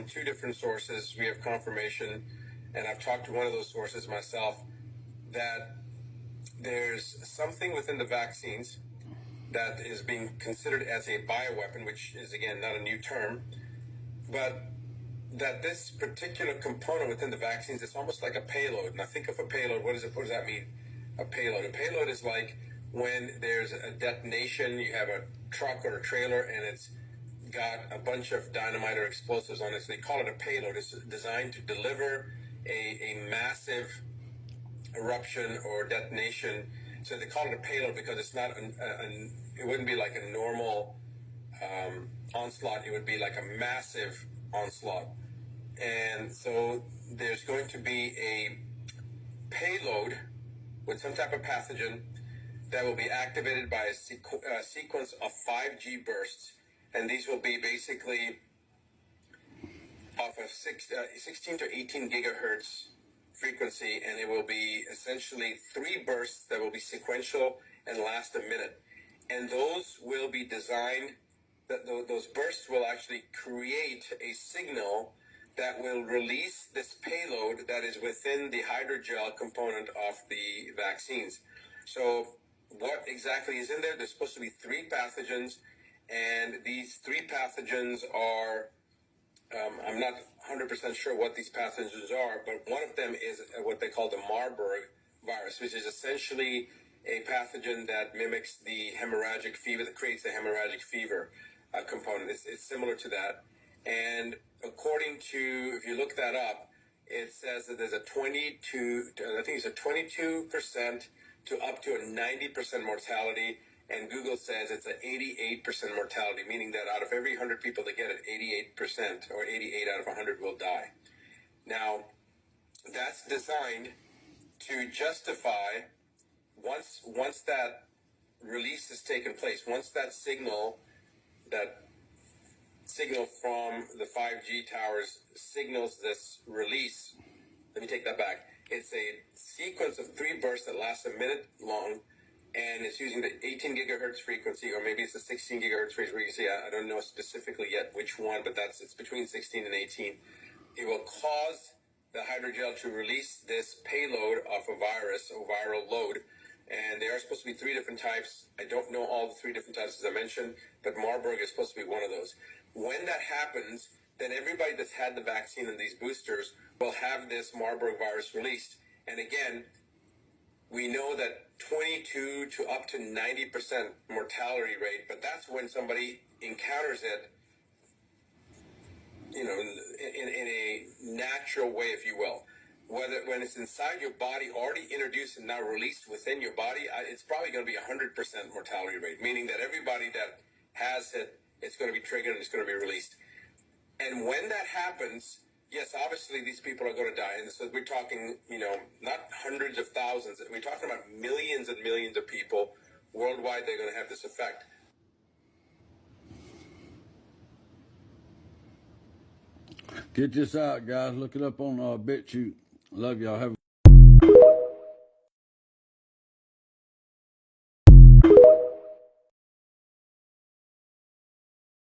Two different sources. We have confirmation, and I've talked to one of those sources myself, that there's something within the vaccines that is being considered as a bioweapon, which is, again, not a new term, but that this particular component within the vaccines is almost like a payload. Now, think of a payload. What does that mean? A payload. A payload is like when there's a detonation, you have a truck or a trailer, and it's got a bunch of dynamite or explosives on it. So they call it a payload. It's designed to deliver a massive eruption or detonation. So they call it a payload because it's not it wouldn't be like a normal onslaught. It would be like a massive onslaught. And so there's going to be a payload with some type of pathogen that will be activated by a sequence of 5G bursts. And these will be basically off of 16 to 18 gigahertz frequency, and it will be essentially 3 bursts that will be sequential and last a minute. And those will be designed, those bursts will actually create a signal that will release this payload that is within the hydrogel component of the vaccines. So what exactly is in there? There's supposed to be 3 pathogens, and these 3 pathogens are, I'm not 100% sure what these pathogens are, but one of them is what they call the Marburg virus, which is essentially a pathogen that mimics the hemorrhagic fever, that creates the hemorrhagic fever component. It's similar to that. And according to, if you look that up, it says that there's a 22% to up to a 90% mortality. And Google says it's an 88% mortality, meaning that out of every 100 people that get it, 88% or 88 out of 100 will die. Now, that's designed to justify, once that release has taken place, once that signal from the 5G towers signals this release, let me take that back. It's a sequence of 3 bursts that lasts a minute long, and it's using the 18 gigahertz frequency, or maybe it's the 16 gigahertz frequency. I don't know specifically yet which one, but it's between 16 and 18. It will cause the hydrogel to release this payload of a virus, or viral load, and there are supposed to be 3 different types. I don't know all the 3 different types as I mentioned, but Marburg is supposed to be one of those. When that happens, then everybody that's had the vaccine and these boosters will have this Marburg virus released. And again, we know that 22 to up to 90% mortality rate, but that's when somebody encounters it, in a natural way, if you will. When it's inside your body, already introduced and now released within your body, it's probably going to be 100% mortality rate, meaning that everybody that has it, it's going to be triggered and it's going to be released. And when that happens, yes, obviously these people are going to die. And so we're talking, not hundreds of thousands. We're talking about millions and millions of people worldwide. They're going to have this effect. Get this out, guys. Look it up on BitChute. Love y'all. Have